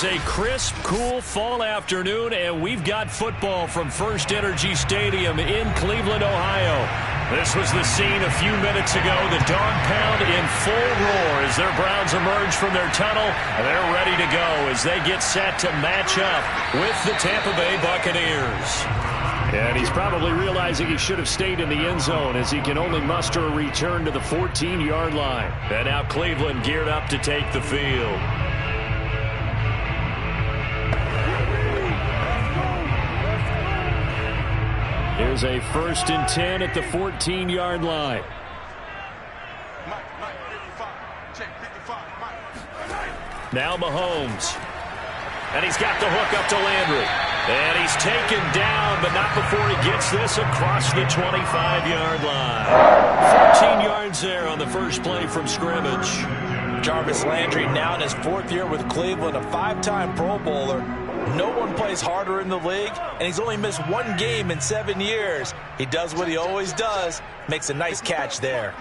is a crisp, cool fall afternoon, and we've got football from First Energy Stadium in Cleveland, Ohio. This was the scene a few minutes ago. The dog pound in full roar as their Browns emerge from their tunnel. They're ready to go as they get set to match up with the Tampa Bay Buccaneers. And he's probably realizing he should have stayed in the end zone as he can only muster a return to the 14-yard line. And now Cleveland geared up to take the field. Here's a 1st and 10 at the 14-yard line. Now Mahomes. And he's got the hook up to Landry. And he's taken down, but not before he gets this across the 25-yard line. 14 yards there on the first play from scrimmage. Jarvis Landry now in his 4th year with Cleveland, a 5-time Pro Bowler. No one plays harder in the league, and he's only missed 1 game in 7 years. He does what he always does, makes a nice catch there.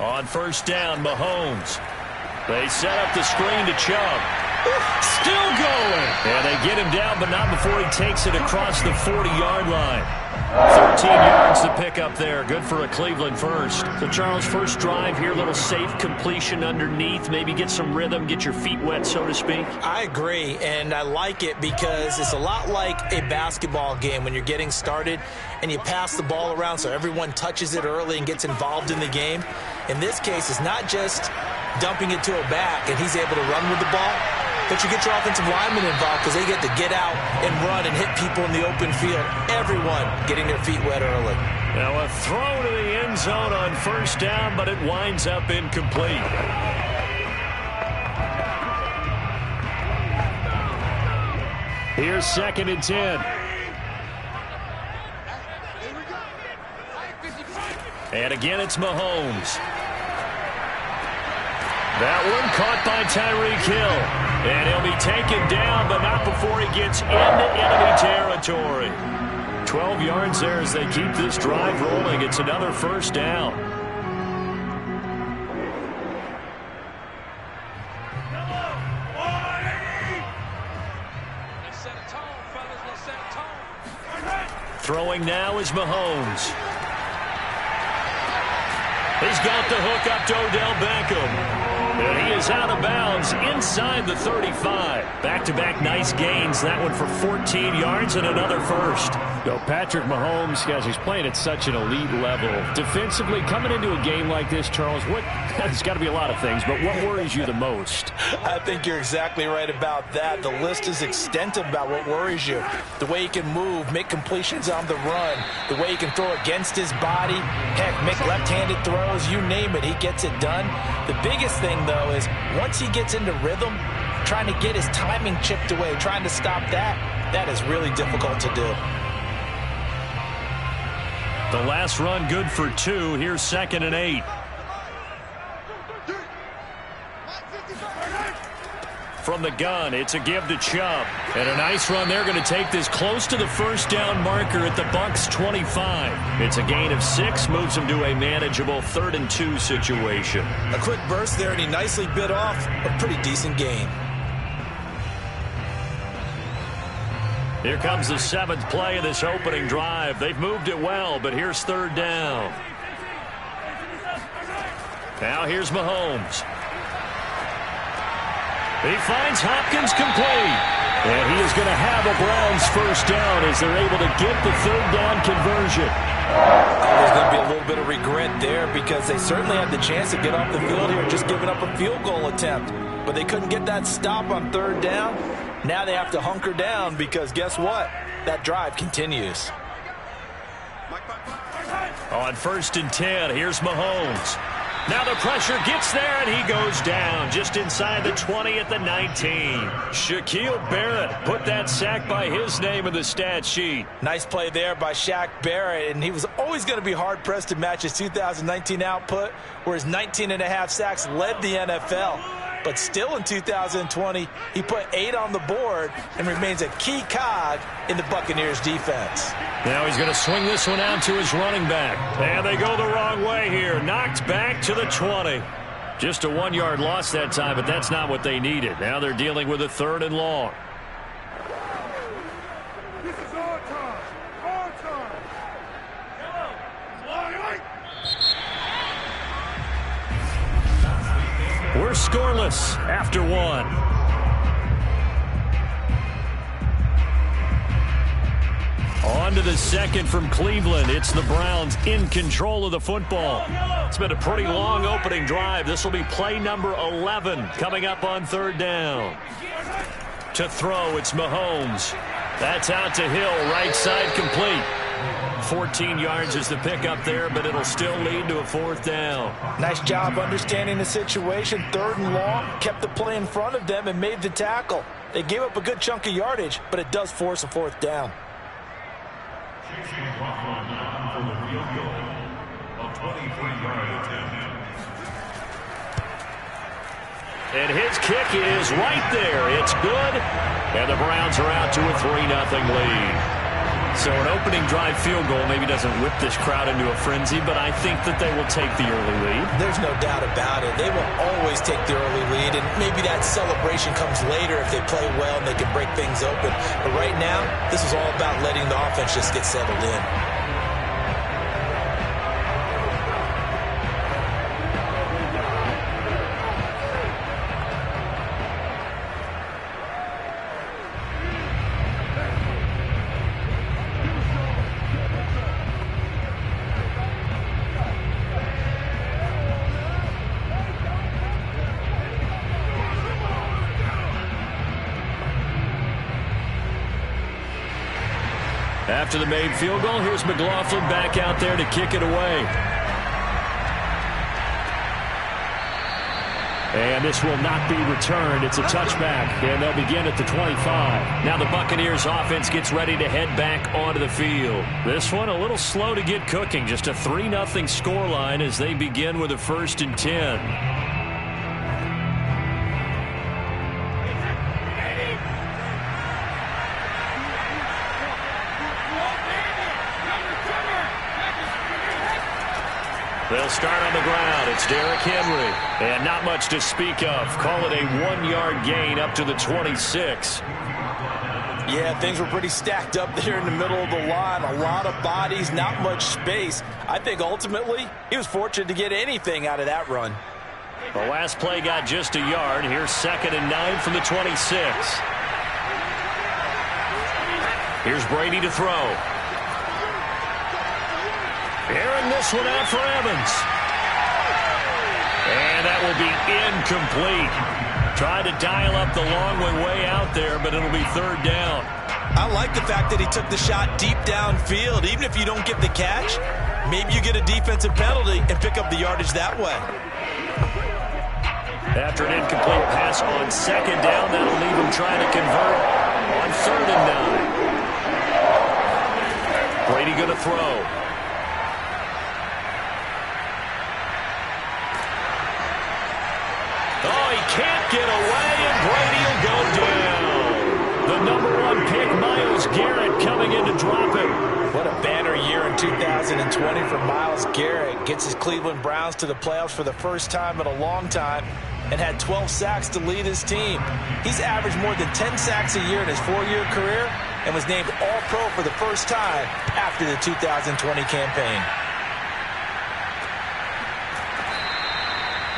On 1st down, Mahomes. They set up the screen to Chubb. Still going. And they get him down, but not before he takes it across the 40-yard line. 13 yards to pick up there. Good for a Cleveland first. So, Charles, first drive here, little safe completion underneath. Maybe get some rhythm, get your feet wet, so to speak. I agree, and I like it because it's a lot like a basketball game when you're getting started and you pass the ball around so everyone touches it early and gets involved in the game. In this case, it's not just dumping it to a back and he's able to run with the ball, but you get your offensive linemen involved because they get to get out and run and hit people in the open field. Everyone getting their feet wet early. Now a throw to the end zone on 1st down, but it winds up incomplete. Here's 2nd and 10. And again, it's Mahomes. That one caught by Tyreek Hill. And he'll be taken down, but not before he gets into enemy territory. 12 yards there as they keep this drive rolling. It's another 1st down. Throwing now is Mahomes. He's got the hook up to Odell Beckham. And he is out of bounds inside the 35. Back-to-back nice gains. That one for 14 yards and another first. Yo, Patrick Mahomes, guys, he's playing at such an elite level. Defensively, coming into a game like this, Charles, there's got to be a lot of things, but what worries you the most? I think you're exactly right about that. The list is extensive about what worries you. The way he can move, make completions on the run, the way he can throw against his body, heck, make left-handed throws, you name it, he gets it done. The biggest thing, though, is once he gets into rhythm, trying to get his timing chipped away, trying to stop that is really difficult to do. The last run good for 2. Here's 2nd and 8. From the gun, it's a give to Chubb. And a nice run. They're going to take this close to the 1st down marker at the Bucs 25. It's a gain of 6, moves them to a manageable 3rd and 2 situation. A quick burst there, and he nicely bit off a pretty decent gain. Here comes the 7th play of this opening drive. They've moved it well, but here's 3rd down. Now here's Mahomes. He finds Hopkins complete. And he is going to have a Browns 1st down as they're able to get the 3rd down conversion. There's going to be a little bit of regret there because they certainly had the chance to get off the field here just giving up a field goal attempt. But they couldn't get that stop on 3rd down. Now they have to hunker down because guess what? That drive continues. On 1st and 10, here's Mahomes. Now the pressure gets there, and he goes down just inside the 20 at the 19. Shaquille Barrett put that sack by his name in the stat sheet. Nice play there by Shaq Barrett, and he was always going to be hard-pressed to match his 2019 output, where his 19.5 sacks led the NFL. But still in 2020, he put 8 on the board and remains a key cog in the Buccaneers defense. Now he's going to swing this one out to his running back. And they go the wrong way here. Knocked back to the 20. Just a 1-yard loss that time, but that's not what they needed. Now they're dealing with a 3rd and long. This is our time. Our time. We're scoreless after 1. On to the second from Cleveland. It's the Browns in control of the football. It's been a pretty long opening drive. This will be play number 11 coming up on 3rd down. To throw, it's Mahomes. That's out to Hill, right side complete. 14 yards is the pickup there, but it'll still lead to a 4th down. Nice job understanding the situation. 3rd and long, kept the play in front of them and made the tackle. They gave up a good chunk of yardage, but it does force a 4th down. And his kick is right there. It's good. And the Browns are out to a 3-0 lead. So an opening drive field goal maybe doesn't whip this crowd into a frenzy, but I think that they will take the early lead. There's no doubt about it. They will always take the early lead, and maybe that celebration comes later if they play well and they can break things open. But right now, this is all about letting the offense just get settled in. After the made field goal, here's McLaughlin back out there to kick it away. And this will not be returned. It's a touchback, and they'll begin at the 25. Now the Buccaneers offense gets ready to head back onto the field. This one a little slow to get cooking. Just a 3-0 scoreline as they begin with a 1st and 10. They'll start on the ground. It's Derrick Henry. And not much to speak of. Call it a 1-yard gain up to the 26. Yeah, things were pretty stacked up there in the middle of the line. A lot of bodies, not much space. I think ultimately he was fortunate to get anything out of that run. The last play got just a yard. Here's 2nd and 9 from the 26. Here's Brady to throw. Airing this one out for Evans. And that will be incomplete. Tried to dial up the long way out there, but it'll be 3rd down. I like the fact that he took the shot deep downfield. Even if you don't get the catch, maybe you get a defensive penalty and pick up the yardage that way. After an incomplete pass on 2nd down, that'll leave him trying to convert on 3rd and 9. Brady going to throw. Oh, he can't get away, and Brady will go down. The number 1 pick, Myles Garrett, coming in to drop him. What a banner year in 2020 for Myles Garrett. Gets his Cleveland Browns to the playoffs for the first time in a long time and had 12 sacks to lead his team. He's averaged more than 10 sacks a year in his 4-year career and was named All-Pro for the first time after the 2020 campaign.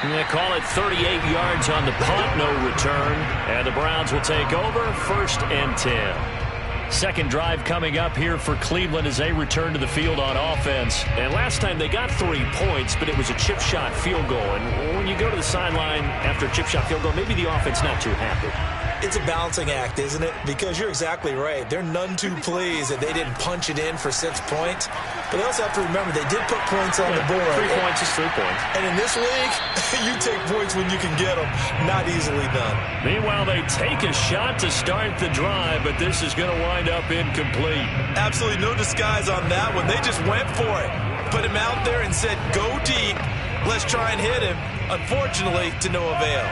They call it 38 yards on the punt, no return. And the Browns will take over, 1st and 10. Second drive coming up here for Cleveland as they return to the field on offense. And last time they got 3 points, but it was a chip shot field goal. And when you go to the sideline after a chip shot field goal, maybe the offense not too happy. It's a balancing act, isn't it? Because you're exactly right. They're none too pleased that they didn't punch it in for 6 points. But they also have to remember they did put points on the board. 3 points is 3 points. And in this league, you take points when you can get them. Not easily done. Meanwhile, they take a shot to start the drive, but this is going to wind up incomplete. Absolutely no disguise on that one. They just went for it. Put him out there and said, go deep. Let's try and hit him. Unfortunately, to no avail.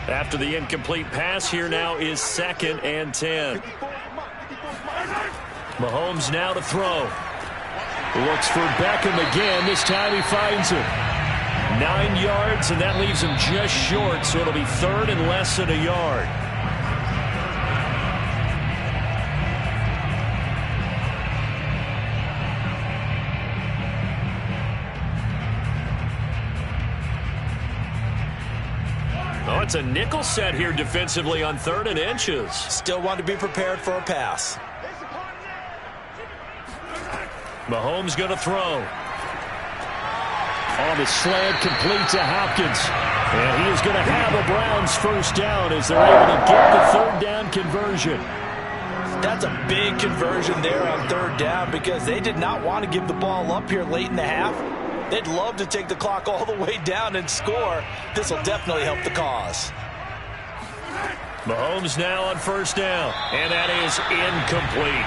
After the incomplete pass, here now is 2nd and 10. Mahomes now to throw. Looks for Beckham again. This time he finds him. 9 yards, and that leaves him just short, so it'll be third and less than a yard. Oh, it's a nickel set here defensively on 3rd and inches. Still want to be prepared for a pass. Mahomes going to throw. On the slant, complete to Hopkins. And he is going to have a Browns first down as they're able to get the 3rd down conversion. That's a big conversion there on 3rd down because they did not want to give the ball up here late in the half. They'd love to take the clock all the way down and score. This will definitely help the cause. Mahomes now on 1st down, and that is incomplete.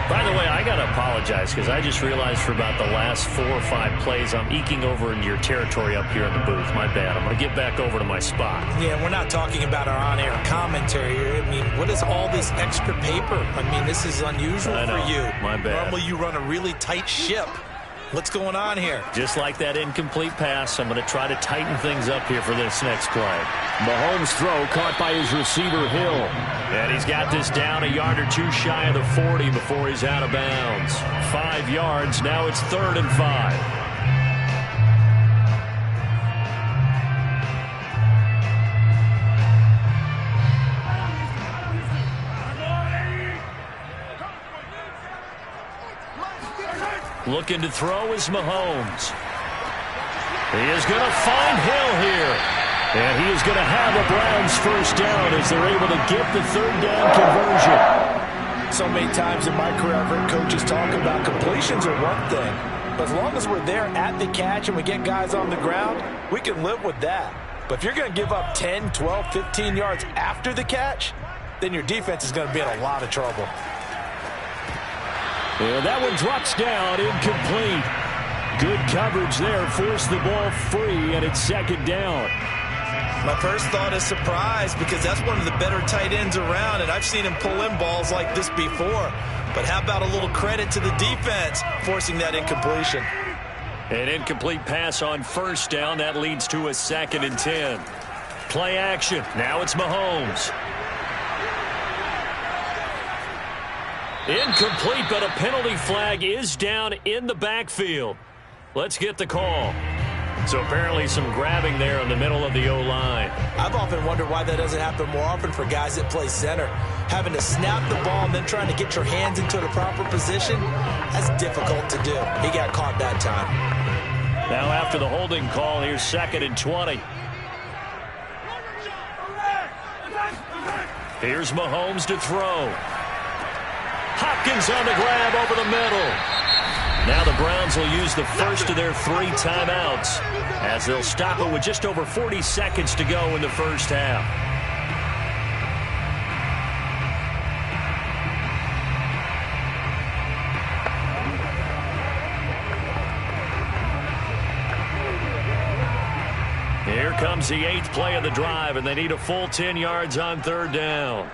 By the way, I got to apologize because I just realized for about the last 4 or 5 plays, I'm eking over into your territory up here in the booth. My bad. I'm going to get back over to my spot. Yeah, we're not talking about our on-air commentary here. I mean, what is all this extra paper? I mean, this is unusual for you. My bad. Normally you run a really tight ship. What's going on here? Just like that incomplete pass, I'm going to try to tighten things up here for this next play. Mahomes' throw caught by his receiver, Hill. And he's got this down a yard or 2 shy of the 40 before he's out of bounds. 5 yards, now it's 3rd and 5. Looking to throw is Mahomes. He is going to find Hill here. And he is going to have a Browns first down as they're able to get the 3rd down conversion. So many times in my career, I've heard coaches talk about completions are one thing. But as long as we're there at the catch and we get guys on the ground, we can live with that. But if you're going to give up 10, 12, 15 yards after the catch, then your defense is going to be in a lot of trouble. And that one drops down, incomplete. Good coverage there, forced the ball free, and it's 2nd down. My first thought is surprise because that's one of the better tight ends around, and I've seen him pull in balls like this before. But how about a little credit to the defense forcing that incompletion? An incomplete pass on 1st down. That leads to a 2nd and 10. Play action. Now it's Mahomes. Incomplete, but a penalty flag is down in the backfield. Let's get the call. So apparently some grabbing there in the middle of the O-line. I've often wondered why that doesn't happen more often for guys that play center. Having to snap the ball and then trying to get your hands into the proper position, that's difficult to do. He got caught that time. Now after the holding call, here's 2nd and 20. Here's Mahomes to throw. Hopkins on the grab over the middle. Now the Browns will use the first of their 3 timeouts as they'll stop it with just over 40 seconds to go in the first half. Here comes the 8th play of the drive, and they need a full 10 yards on 3rd down.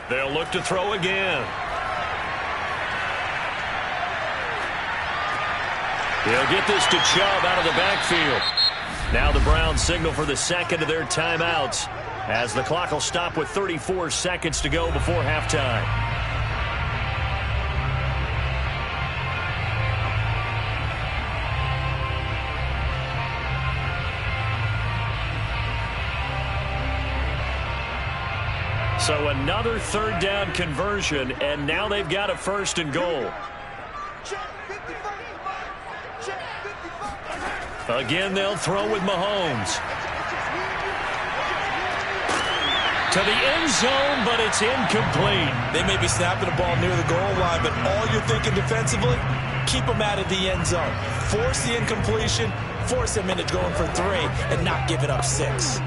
They'll look to throw again. He'll get this to Chubb out of the backfield. Now the Browns signal for the 2nd of their timeouts as the clock will stop with 34 seconds to go before halftime. So another 3rd down conversion, and now they've got a 1st and goal. Again, they'll throw with Mahomes. To the end zone, but it's incomplete. They may be snapping the ball near the goal line, but all you're thinking defensively, keep them out of the end zone. Force the incompletion, force them into going for 3, and not give it up 6.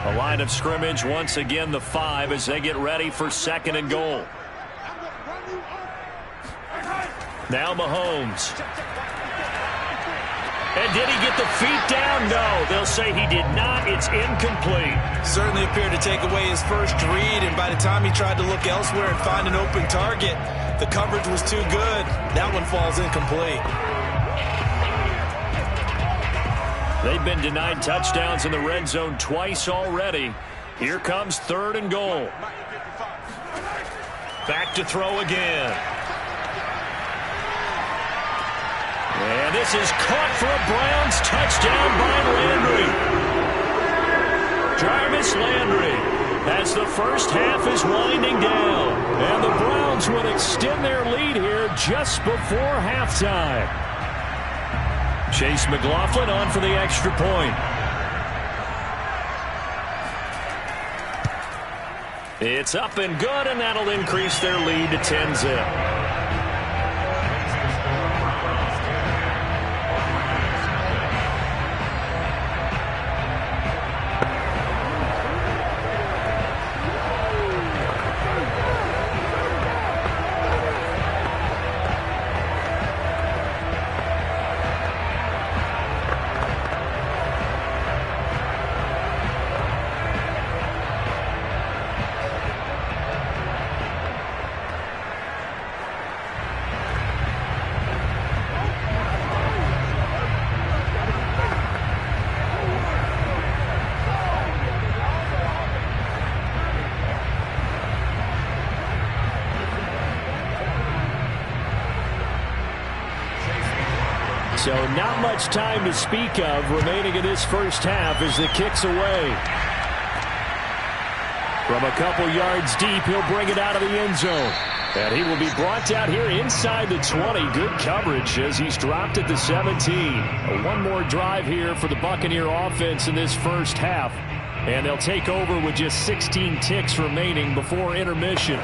A line of scrimmage, once again the 5 as they get ready for 2nd and goal. Now Mahomes. And did he get the feet down? No, they'll say he did not. It's incomplete. Certainly appeared to take away his first read, and by the time he tried to look elsewhere and find an open target, the coverage was too good. That one falls incomplete. They've been denied touchdowns in the red zone twice already. Here comes 3rd and goal. Back to throw again. And this is caught for a Browns touchdown by Landry. Jarvis Landry, as the first half is winding down. And the Browns would extend their lead here just before halftime. Chase McLaughlin on for the extra point. It's up and good, and that'll increase their lead to 10-zip. So not much time to speak of remaining in this first half as the kick's away. From a couple yards deep, he'll bring it out of the end zone. And he will be brought down here inside the 20. Good coverage as he's dropped at the 17. One more drive here for the Buccaneer offense in this first half. And they'll take over with just 16 ticks remaining before intermission.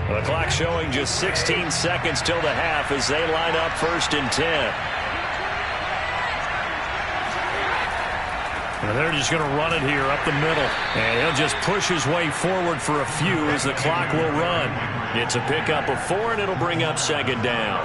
The clock showing just 16 seconds till the half as they line up 1st and 10. And they're just going to run it here up the middle. And he'll just push his way forward for a few as the clock will run. It's a pickup of 4, and it'll bring up 2nd down.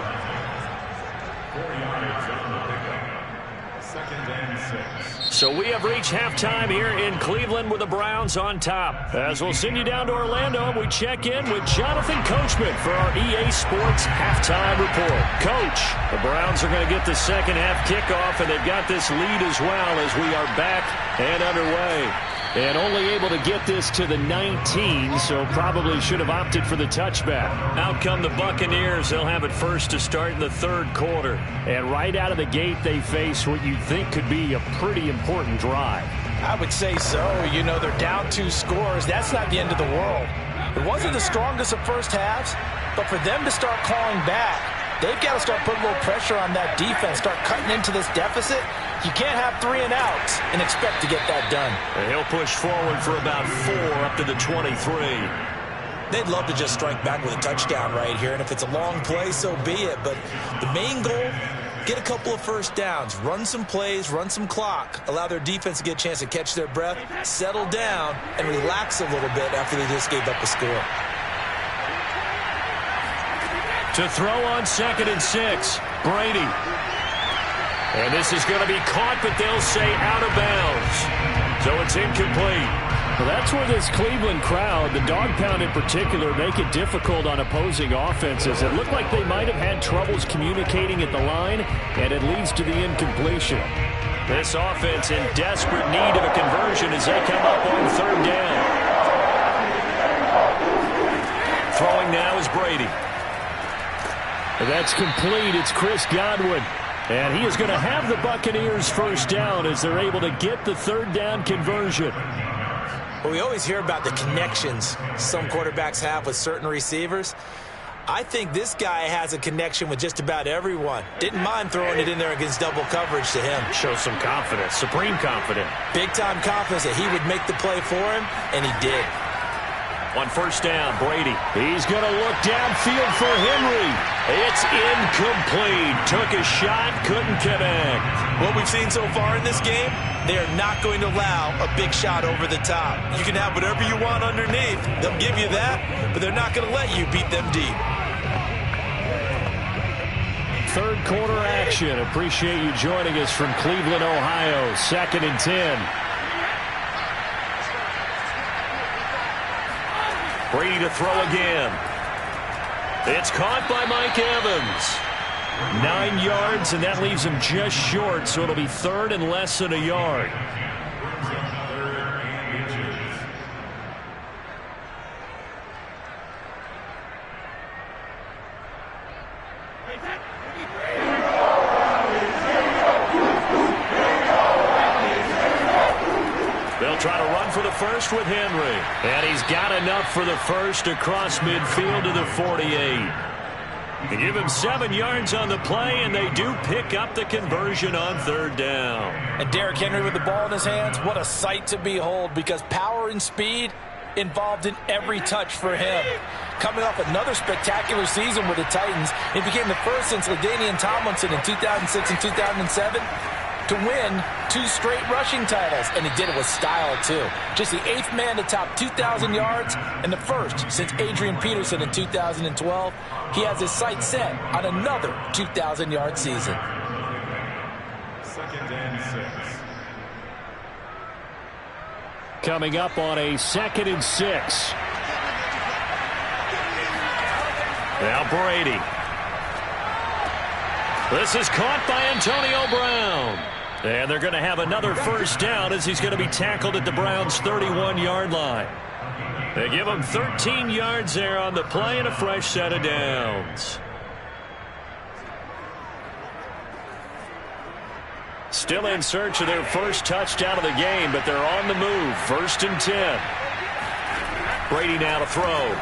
2nd and 6. So we have reached halftime here in Cleveland with the Browns on top. As we'll send you down to Orlando, we check in with Jonathan Coachman for our EA Sports Halftime Report. Coach, the Browns are going to get the second half kickoff, and they've got this lead as well as we are back and underway. And only able to get this to the 19, so probably should have opted for the touchback. Out come the Buccaneers. They'll have it first to start in the 3rd quarter. And right out of the gate, they face what you'd think could be a pretty important drive. I would say so. You know, they're down 2 scores. That's not the end of the world. It wasn't the strongest of first halves, but for them to start clawing back, they've got to start putting a little pressure on that defense, start cutting into this deficit. You can't have 3 and outs and expect to get that done. And he'll push forward for about 4 up to the 23. They'd love to just strike back with a touchdown right here, and if it's a long play, so be it. But the main goal, get a couple of first downs, run some plays, run some clock, allow their defense to get a chance to catch their breath, settle down, and relax a little bit after they just gave up a score. To throw on 2nd and 6, Brady. And this is going to be caught, but they'll say out of bounds. So it's incomplete. Well, that's where this Cleveland crowd, the dog pound in particular, make it difficult on opposing offenses. It looked like they might have had troubles communicating at the line, and it leads to the incompletion. This offense in desperate need of a conversion as they come up on 3rd down. Throwing now is Brady. That's complete. It's Chris Godwin. And he is going to have the Buccaneers first down as they're able to get the 3rd down conversion. Well, we always hear about the connections some quarterbacks have with certain receivers. I think this guy has a connection with just about everyone. Didn't mind throwing it in there against double coverage to him. Shows some confidence, supreme confidence. Big-time confidence that he would make the play for him, and he did. On 1st down, Brady. He's going to look downfield for Henry. It's incomplete. Took a shot, couldn't connect. What we've seen so far in this game, they are not going to allow a big shot over the top. You can have whatever you want underneath. They'll give you that, but they're not going to let you beat them deep. Third quarter action. Appreciate you joining us from Cleveland, Ohio. 2nd and 10. Brady to throw again. It's caught by Mike Evans. 9 yards, and that leaves him just short, so it'll be 3rd and less than a yard. They'll try to run for the first with Henry. And he's got enough for the first across midfield to the 48. They give him 7 yards on the play, and they do pick up the conversion on 3rd down. And Derrick Henry with the ball in his hands, what a sight to behold, because power and speed involved in every touch for him. Coming off another spectacular season with the Titans, he became the first since LaDainian Tomlinson in 2006 and 2007 to win 2 straight rushing titles, and he did it with style too. Just the 8th man to top 2,000 yards and the first since Adrian Peterson in 2012. He has his sights set on another 2,000-yard season. 2nd and 6. Coming up on a 2nd and 6. Now Brady. This is caught by Antonio Brown. And they're going to have another first down as he's going to be tackled at the Browns' 31-yard line. They give him 13 yards there on the play and a fresh set of downs. Still in search of their first touchdown of the game, but they're on the move. 1st and 10. Brady now to throw.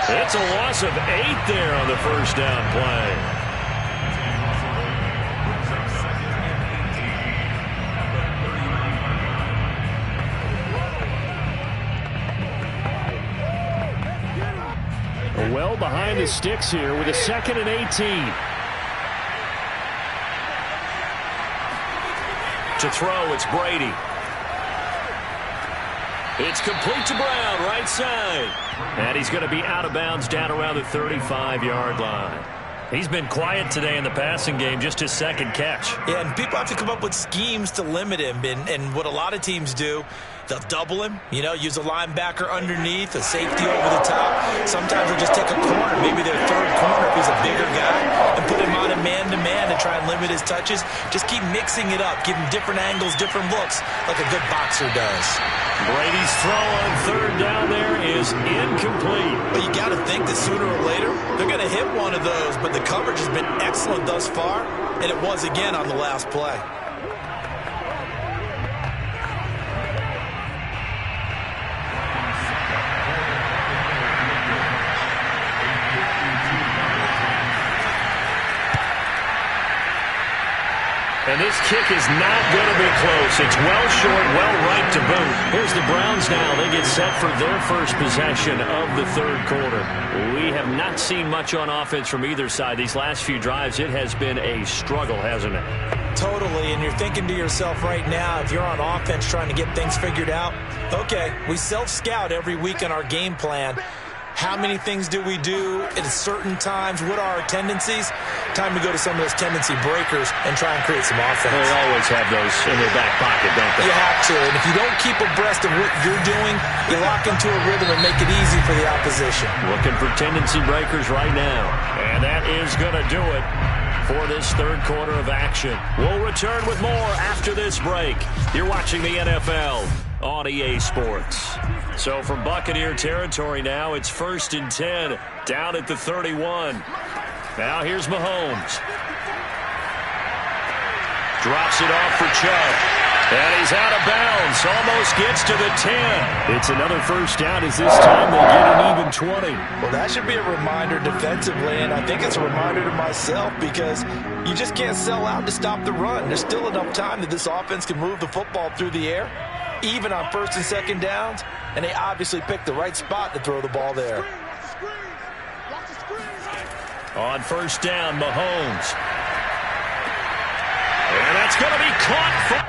It's a loss of 8 there on the first down play. Well behind the sticks here with a 2nd and 18. To throw, it's Brady. It's complete to Brown, right side. And he's going to be out of bounds down around the 35-yard line. He's been quiet today in the passing game, just his 2nd catch. Yeah, and people have to come up with schemes to limit him. And what a lot of teams do, they'll double him, use a linebacker underneath, a safety over the top. Sometimes they'll just take a corner, maybe their 3rd corner if he's a bigger guy, and put him on a man-to-man to try and limit his touches. Just keep mixing it up, give him different angles, different looks, like a good boxer does. Brady's throw on 3rd down there is incomplete. But you got to think that sooner or later, they're going to hit one of those, but the coverage has been excellent thus far, and it was again on the last play. And this kick is not going to be close. It's well short, well right to boot. Here's the Browns now. They get set for their first possession of the 3rd quarter. We have not seen much on offense from either side. These last few drives, it has been a struggle, hasn't it? Totally, and you're thinking to yourself right now, if you're on offense trying to get things figured out, okay, we self-scout every week on our game plan. How many things do we do at certain times? What are our tendencies? Time to go to some of those tendency breakers and try and create some offense. They always have those in their back pocket, don't they? You have to, and if you don't keep abreast of what you're doing, you lock into a rhythm and make it easy for the opposition. Looking for tendency breakers right now. And that is going to do it for this 3rd quarter of action. We'll return with more after this break. You're watching the NFL on EA Sports. So from Buccaneer territory now, it's 1st and 10 down at the 31. Now here's Mahomes. Drops it off for Chubb. And he's out of bounds. Almost gets to the 10. It's another first down as this time they get an even 20. Well, that should be a reminder defensively, and I think it's a reminder to myself because you just can't sell out to stop the run. There's still enough time that this offense can move the football through the air, even on 1st and 2nd downs, and they obviously picked the right spot to throw the ball there. On 1st down, Mahomes. And that's going to be caught.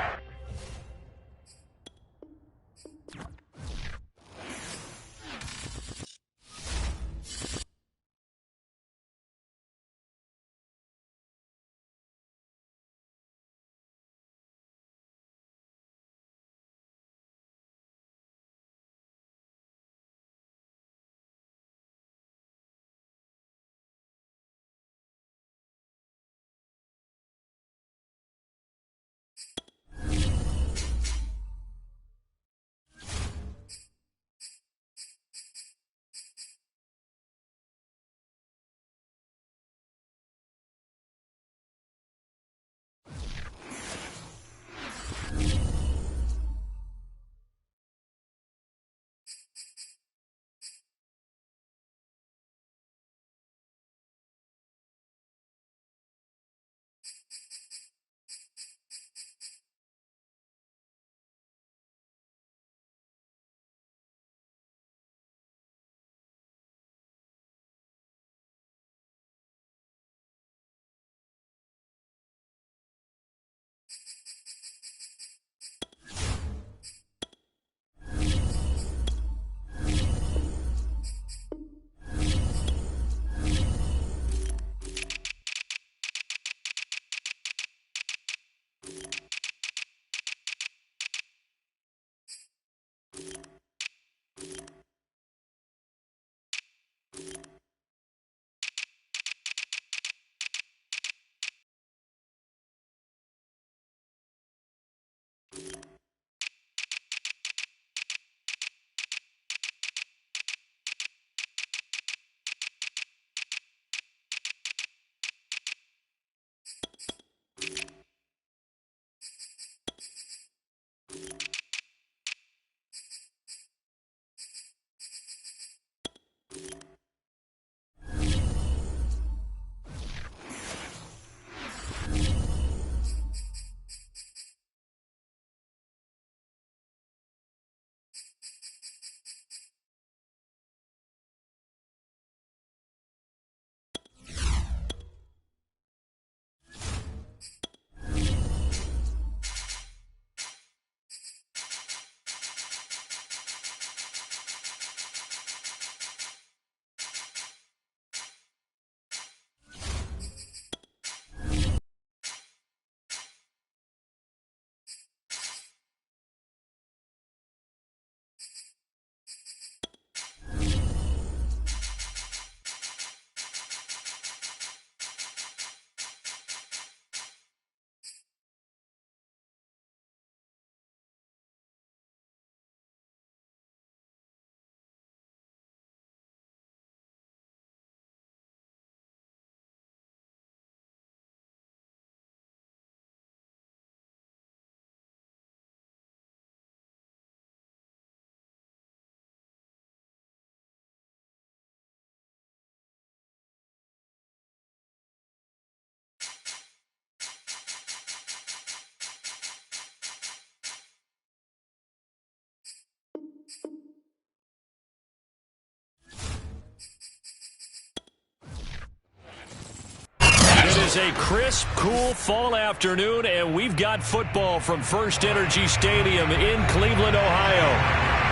is a crisp, cool fall afternoon, and we've got football from First Energy Stadium in Cleveland, Ohio.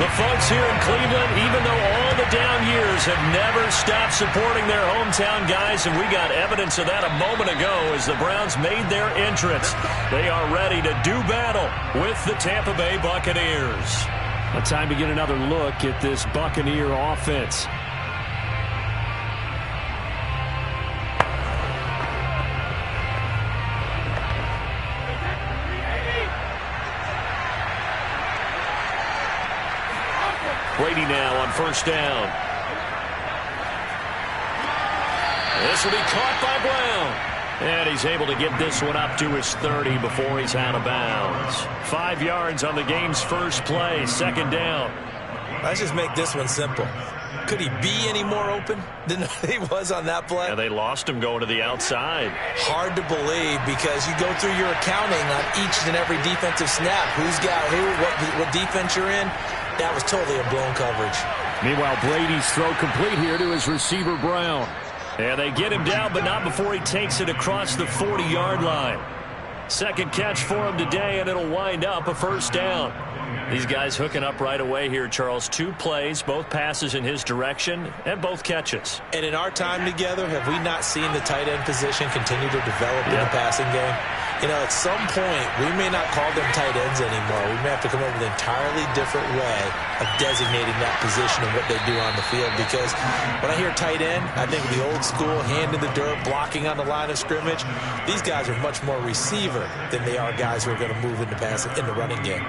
The folks here in Cleveland, even though all the down years, have never stopped supporting their hometown guys, and we got evidence of that a moment ago as the Browns made their entrance. They are ready to do battle with the Tampa Bay Buccaneers. A time to get another look at this Buccaneer offense. Brady now on first down. This will be caught by Brown. And he's able to get this one up to his 30 before he's out of bounds. 5 yards on the game's first play, second down. Let's just make this one simple. Could he be any more open than he was on that play? Yeah, they lost him going to the outside. Hard to believe because you go through your accounting on each and every defensive snap. Who's got who, what defense you're in. That was totally a blown coverage. Meanwhile, Brady's throw complete here to his receiver, Brown. And they get him down, but not before he takes it across the 40-yard line. Second catch for him today, and it'll wind up a first down. These guys hooking up right away here, Charles. 2 plays, both passes in his direction, and both catches. And in our time together, have we not seen the tight end position continue to develop in the passing game? You know, at some point, we may not call them tight ends anymore. We may have to come up with an entirely different way of designating that position and what they do on the field. Because when I hear tight end, I think of the old school, hand in the dirt, blocking on the line of scrimmage. These guys are much more receiver than they are guys who are going to move into passing in the running game.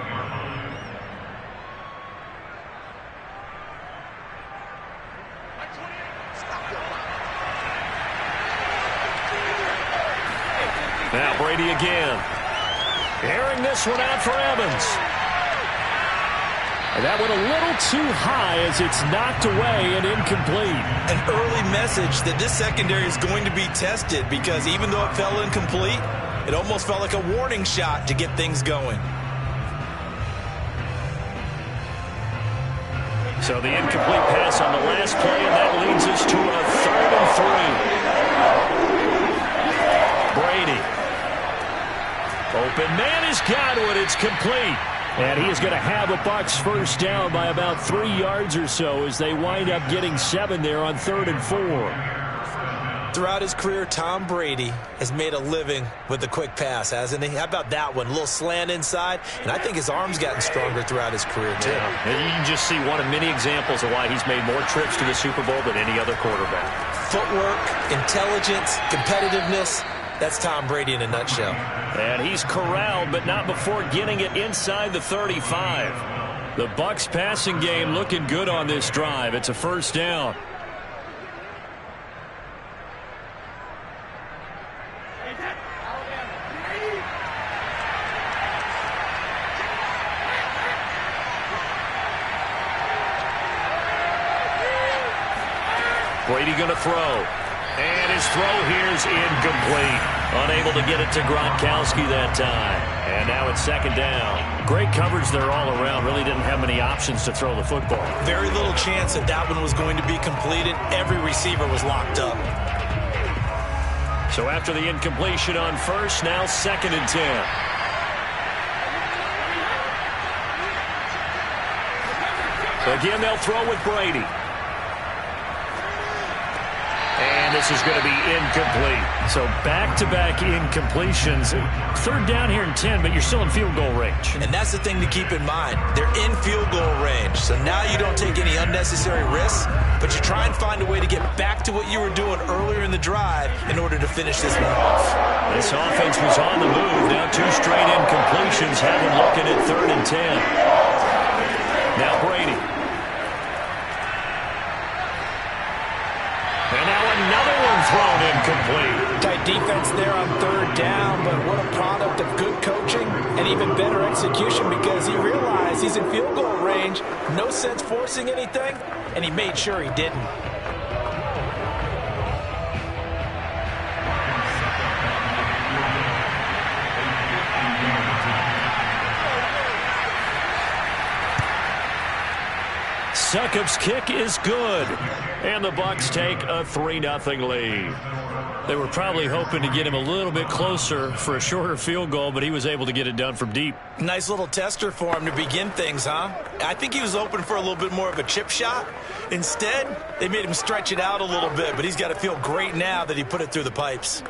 Now Brady again. Airing this one out for Evans. And that went a little too high as it's knocked away and incomplete. An early message that this secondary is going to be tested because even though it fell incomplete, it almost felt like a warning shot to get things going. So the incomplete pass on the last play, and that leads us to a 3rd and 3. Brady. Open man has got it. It's complete. And he is going to have a Bucs first down by about 3 yards or so as they wind up getting 7 there on 3rd and 4. Throughout his career, Tom Brady has made a living with the quick pass, hasn't he? How about that one? A little slant inside, and I think his arm's gotten stronger throughout his career, too. Yeah. And you can just see one of many examples of why he's made more trips to the Super Bowl than any other quarterback. Footwork, intelligence, competitiveness. That's Tom Brady in a nutshell. And he's corralled, but not before getting it inside the 35. The Bucs passing game looking good on this drive. It's a first down. Brady going to throw. And his throw here is incomplete. Unable to get it to Gronkowski that time. And now it's second down. Great coverage there all around. Really didn't have many options to throw the football. Very little chance that that one was going to be completed. Every receiver was locked up. So after the incompletion on first, now 2nd and 10. Again, they'll throw with Brady. And this is going to be incomplete. So back-to-back incompletions. 3rd down here in 10, but you're still in field goal range. And that's the thing to keep in mind. They're in field goal range. So now you don't take any unnecessary risks, but you try and find a way to get back to what you were doing earlier in the drive in order to finish this one off. This offense was on the move. Now 2 straight incompletions have them looking at 3rd and 10. Now Brady. And now another one thrown incomplete. Tight defense there on 3rd down, but what a product of good coaching and even better execution because he realized he's in field goal range. No sense forcing anything, and he made sure he didn't. Succop's kick is good. And the Bucs take a 3-0 lead. They were probably hoping to get him a little bit closer for a shorter field goal, but he was able to get it done from deep. Nice little tester for him to begin things, huh? I think he was open for a little bit more of a chip shot. Instead, they made him stretch it out a little bit, but he's got to feel great now that he put it through the pipes.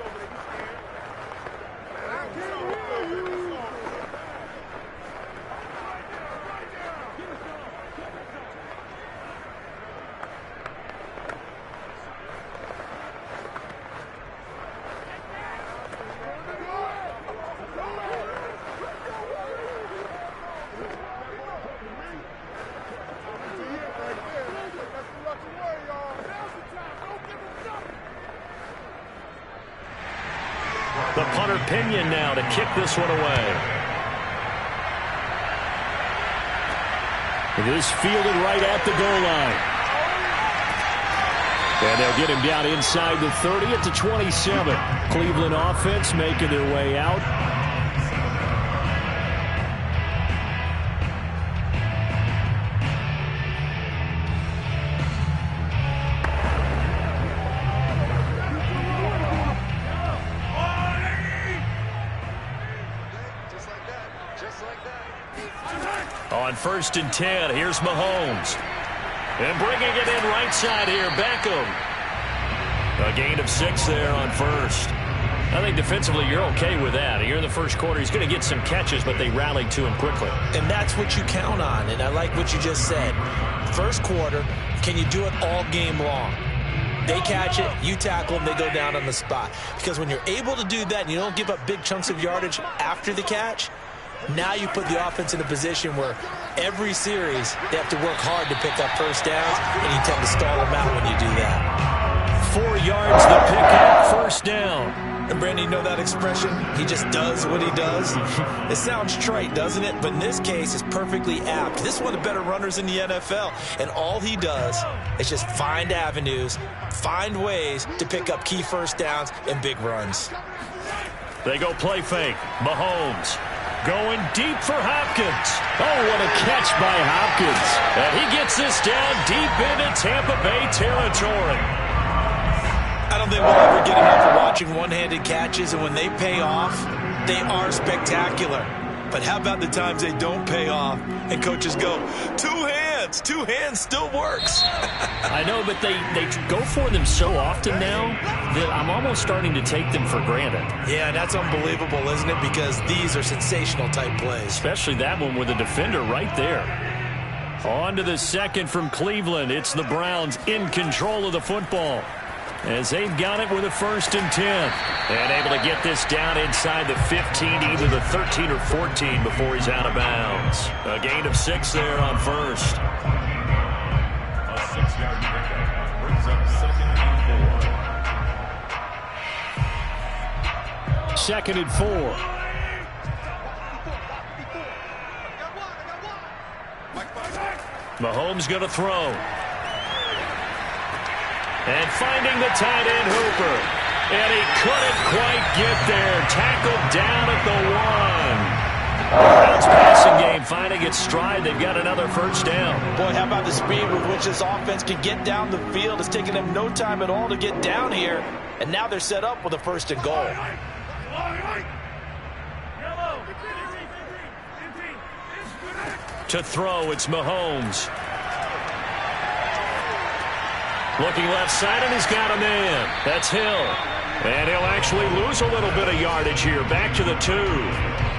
The punter Pinion now to kick this one away. This fielded right at the goal line. And they'll get him down inside the 30 at the 27. Cleveland offense making their way out. On 1st and 10, here's Mahomes. And bringing it in right side here, Beckham. A gain of 6 there on 1st. I think defensively you're okay with that. Here in the first quarter, he's going to get some catches, but they rallied to him quickly. And that's what you count on, and I like what you just said. First quarter, can you do it all game long? They catch it, you tackle them, they go down on the spot. Because when you're able to do that and you don't give up big chunks of yardage after the catch, now you put the offense in a position where every series they have to work hard to pick up first downs, and you tend to stall them out when you do that. 4 yards the pickup, first down. And Brandon, you know that expression? He just does what he does. It sounds trite, doesn't it? But in this case, it's perfectly apt. This is one of the better runners in the NFL, and all he does is just find avenues, find ways to pick up key first downs and big runs. They go play fake. Mahomes going deep for Hopkins. Oh, what a catch by Hopkins. And he gets this down deep into Tampa Bay territory. I don't think we'll ever get enough of watching one-handed catches, and when they pay off, they are spectacular. But how about the times they don't pay off, and coaches go, two hands still works. I know, but they go for them so often now that I'm almost starting to take them for granted. Yeah, that's unbelievable, isn't it? Because these are sensational type plays. Especially that one with a defender right there. On to the second from Cleveland. It's the Browns in control of the football, as they've got it with a 1st and 10. And able to get this down inside the 15, either the 13 or 14 before he's out of bounds. A gain of 6 there on 1st. A 6-yard pickup brings up 2nd and 4. 2nd and 4. Mahomes going to throw. And finding the tight end Hooper. And he couldn't quite get there. Tackled down at the 1. Browns passing game finding its stride. They've got another first down. Boy, how about the speed with which this offense can get down the field? It's taken them no time at all to get down here. And now they're set up with a 1st and goal. To throw, it's Mahomes. Looking left side, and he's got a man. That's Hill. And he'll actually lose a little bit of yardage here. Back to the 2.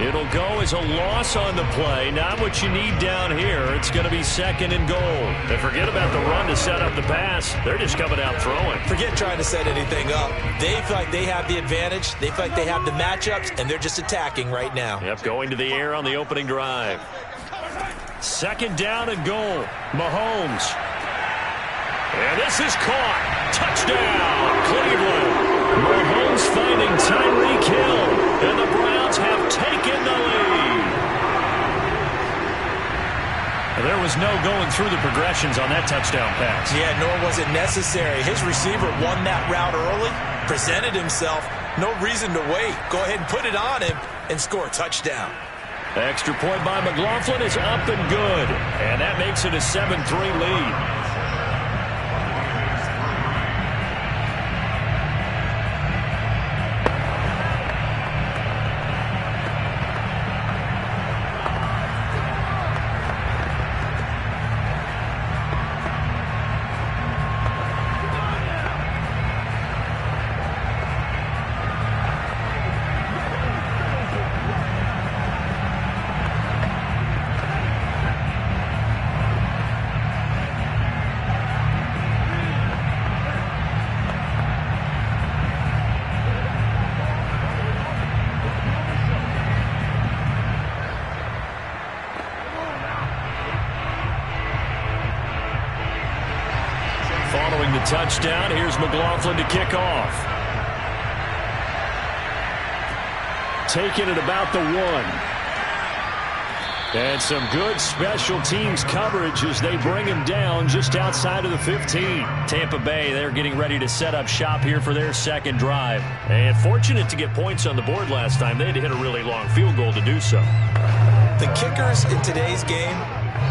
It'll go as a loss on the play. Not what you need down here. It's going to be 2nd and goal. And forget about the run to set up the pass. They're just coming out throwing. Forget trying to set anything up. They feel like they have the advantage. They feel like they have the matchups, and they're just attacking right now. Yep, going to the air on the opening drive. 2nd down and goal. Mahomes. And this is caught. Touchdown, Cleveland. Mahomes finding Tyreek Hill. And the Browns have taken the lead. There was no going through the progressions on that touchdown pass. Yeah, nor was it necessary. His receiver won that route early, presented himself. No reason to wait. Go ahead and put it on him and score a touchdown. Extra point by McLaughlin is up and good. And that makes it a 7-3 lead. touchdown. Here's McLaughlin to kick off. Taking it about the 1. And some good special teams coverage as they bring him down just outside of the 15. Tampa Bay, they're getting ready to set up shop here for their second drive. And fortunate to get points on the board last time. They had to hit a really long field goal to do so. The kickers in today's game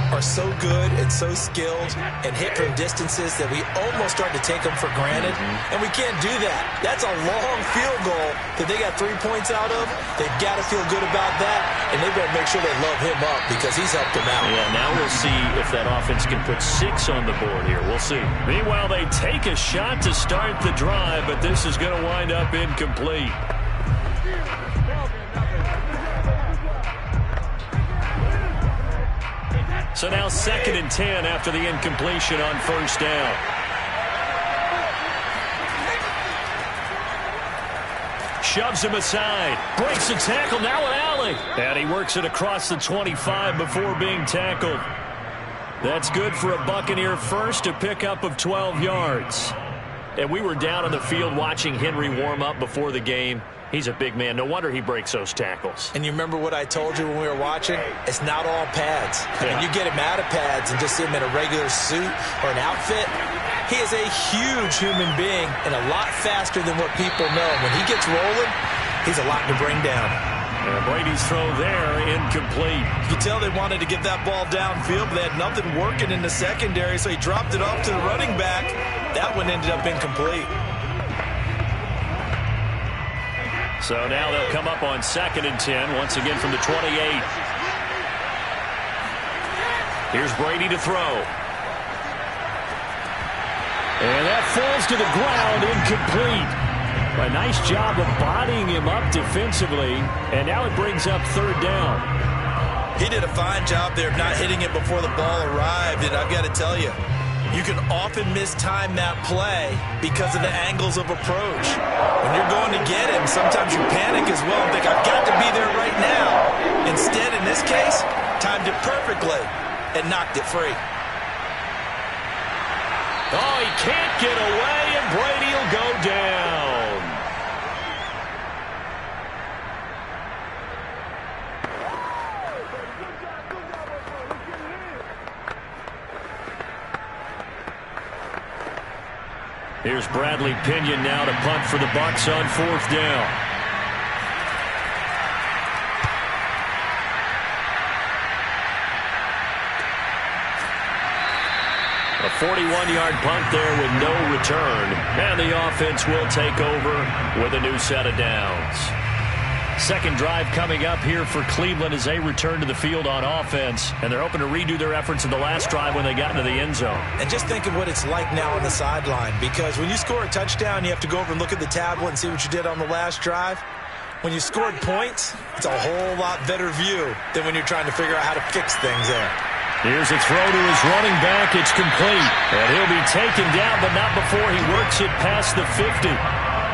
are so good and so skilled and hit from distances that we almost start to take them for granted. And we can't do that. That's a long field goal that they got 3 points out of. They've got to feel good about that, and they better make sure they love him up because he's helped them out. Yeah, now we'll see if that offense can put 6 on the board here. We'll see. Meanwhile, they take a shot to start the drive, but this is going to wind up incomplete. So now 2nd and 10 after the incompletion on first down. Shoves him aside. Breaks the tackle. Now an alley. And he works it across the 25 before being tackled. That's good for a Buccaneer first, a pickup of 12 yards. And we were down on the field watching Henry warm up before the game. He's a big man. No wonder he breaks those tackles. And you remember what I told you when we were watching? It's not all pads. I mean, you get him out of pads and just see him in a regular suit or an outfit. He is a huge human being and a lot faster than what people know. When he gets rolling, he's a lot to bring down. And Brady's throw there, incomplete. You could tell they wanted to get that ball downfield, but they had nothing working in the secondary, so he dropped it off to the running back. That one ended up incomplete. So now they'll come up on 2nd and 10, once again from the 28. Here's Brady to throw. And that falls to the ground, incomplete. A nice job of bodying him up defensively, and now it brings up 3rd down. He did a fine job there of not hitting it before the ball arrived, and I've got to tell you, you can often mistime that play because of the angles of approach. When you're going to get him, sometimes you panic as well and think, I've got to be there right now. Instead, in this case, timed it perfectly and knocked it free. Oh, he can't get away, and Brady will go down. Here's Bradley Pinion now to punt for the Bucs on 4th down. A 41-yard punt there with no return. And the offense will take over with a new set of downs. Second drive coming up here for Cleveland as they return to the field on offense. And they're hoping to redo their efforts in the last drive when they got into the end zone. And just think of what it's like now on the sideline. Because when you score a touchdown, you have to go over and look at the tablet and see what you did on the last drive. When you scored points, it's a whole lot better view than when you're trying to figure out how to fix things there. Here's a throw to his running back. It's complete. And he'll be taken down, but not before he works it past the 50.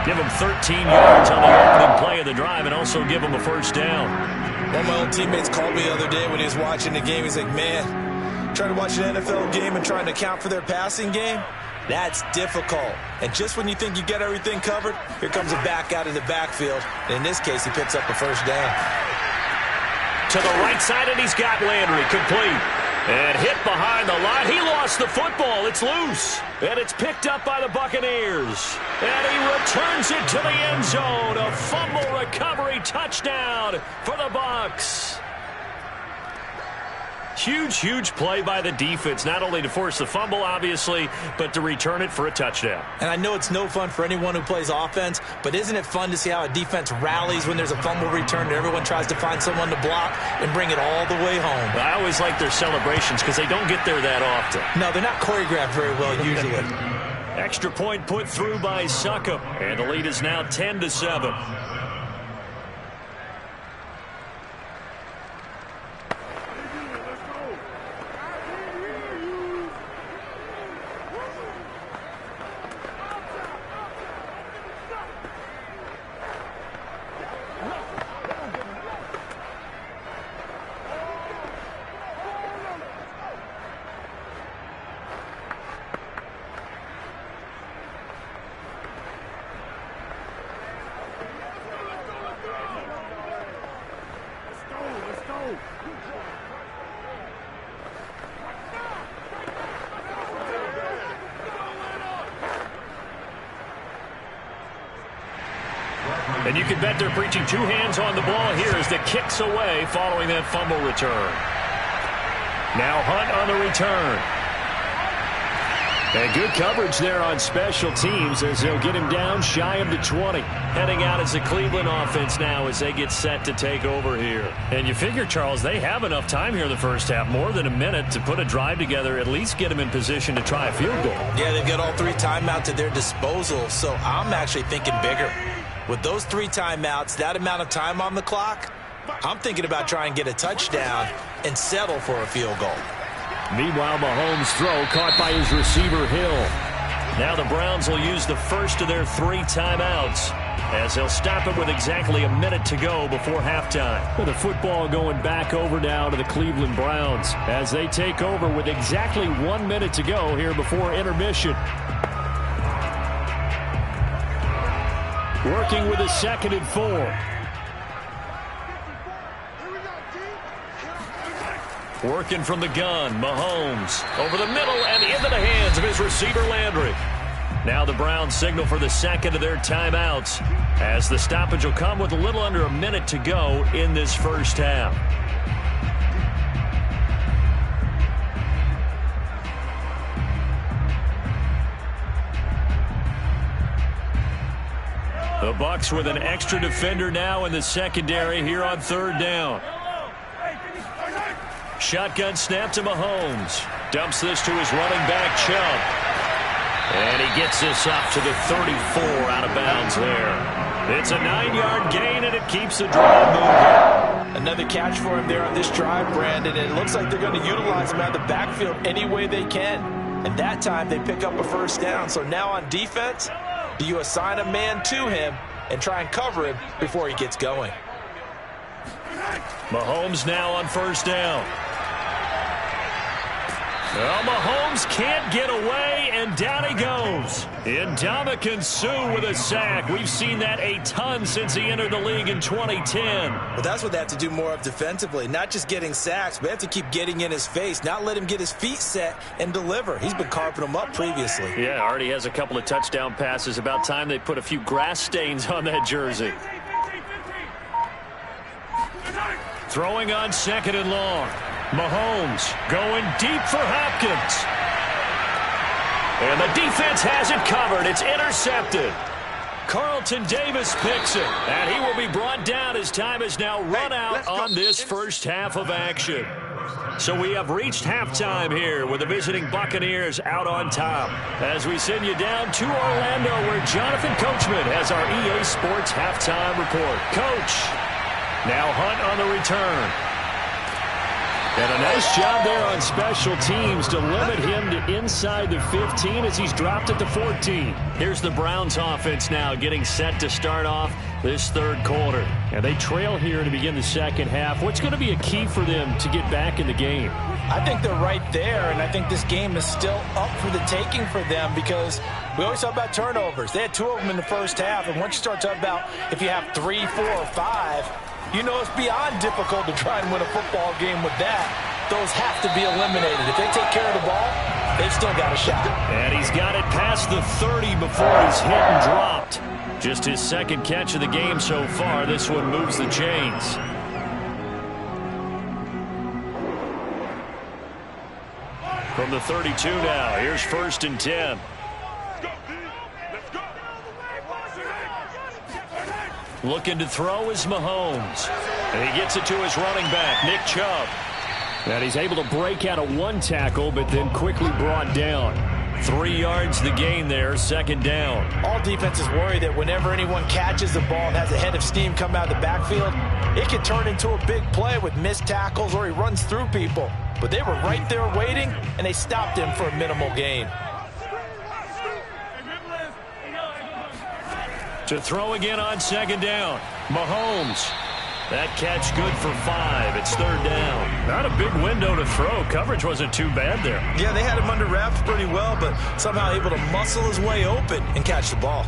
Give him 13 yards on the opening play of the drive and also give him a first down. One of my old teammates called me the other day when he was watching the game. He's like, man, trying to watch an NFL game and trying to account for their passing game, that's difficult. And just when you think you get everything covered, here comes a back out of the backfield. And in this case, he picks up the first down. To the right side, and he's got Landry complete. And hit behind the line. He lost the football. It's loose. And it's picked up by the Buccaneers. And he returns it to the end zone. A fumble recovery touchdown for the Bucs. Huge, huge play by the defense. Not only to force the fumble, obviously, but to return it for a touchdown. And I know it's no fun for anyone who plays offense, but isn't it fun to see how a defense rallies when there's a fumble return and everyone tries to find someone to block and bring it all the way home? I always like their celebrations because they don't get there that often. No, they're not choreographed very well usually. Extra point put through by Succop. And the lead is now 10-7. And you can bet they're preaching two hands on the ball here as the kick's away following that fumble return. Now Hunt on the return. And good coverage there on special teams as they'll get him down shy of the 20. Heading out as the Cleveland offense now as they get set to take over here. And you figure, Charles, they have enough time here in the first half, more than a minute, to put a drive together, at least get them in position to try a field goal. Yeah, they've got all 3 timeouts at their disposal, so I'm actually thinking bigger. With those 3 timeouts, that amount of time on the clock, I'm thinking about trying to get a touchdown and settle for a field goal. Meanwhile, Mahomes' throw caught by his receiver, Hill. Now the Browns will use the first of their 3 timeouts as they'll stop it with exactly a minute to go before halftime. With the football going back over now to the Cleveland Browns as they take over with exactly 1 minute to go here before intermission. Working with a 2nd and 4. Working from the gun, Mahomes over the middle and into the hands of his receiver, Landry. Now the Browns signal for the 2nd of their timeouts as the stoppage will come with a little under a minute to go in this first half. The Bucs with an extra defender now in the secondary here on 3rd down. Shotgun snap to Mahomes. Dumps this to his running back, Chubb. And he gets this up to the 34 out of bounds there. It's a 9-yard gain, and it keeps the drive moving. Another catch for him there on this drive, Brandon. And it looks like they're going to utilize him out of the backfield any way they can. And that time they pick up a first down. So now on defense, do you assign a man to him and try and cover him before he gets going? Mahomes now on 1st down. Well, Mahomes can't get away, and down he goes. Ndamukong Suh with a sack. We've seen that a ton since he entered the league in 2010. Well, that's what they have to do more of defensively. Not just getting sacks, but they have to keep getting in his face, not let him get his feet set and deliver. He's been carving them up previously. Yeah, already has a couple of touchdown passes. About time they put a few grass stains on that jersey. Throwing on 2nd and long. Mahomes going deep for Hopkins. And the defense has it covered. It's intercepted. Carlton Davis picks it. And he will be brought down as time has now run out on this first half of action. So we have reached halftime here with the visiting Buccaneers out on top. As we send you down to Orlando where Jonathan Coachman has our EA Sports halftime report. Coach, now Hunt on the return. And a nice job there on special teams to limit him to inside the 15 as he's dropped at the 14. Here's the Browns offense now getting set to start off this 3rd quarter. And they trail here to begin the 2nd half. What's going to be a key for them to get back in the game? I think they're right there, and I think this game is still up for the taking for them because we always talk about turnovers. They had 2 of them in the first half, and once you start talking about if you have 3, 4, or 5, you know it's beyond difficult to try and win a football game with that. Those have to be eliminated. If they take care of the ball, they've still got a shot. And he's got it past the 30 before he's hit and dropped. Just his 2nd catch of the game so far. This one moves the chains. From the 32 now, here's 1st and 10. Looking to throw is Mahomes. And he gets it to his running back, Nick Chubb. And he's able to break out of 1 tackle, but then quickly brought down. 3 yards the gain there, 2nd down. All defenses worry that whenever anyone catches the ball and has a head of steam come out of the backfield, it can turn into a big play with missed tackles or he runs through people. But they were right there waiting, and they stopped him for a minimal gain. To throw again on 2nd down. Mahomes. That catch good for 5. It's 3rd down. Not a big window to throw. Coverage wasn't too bad there. Yeah, they had him under wraps pretty well, but somehow able to muscle his way open and catch the ball.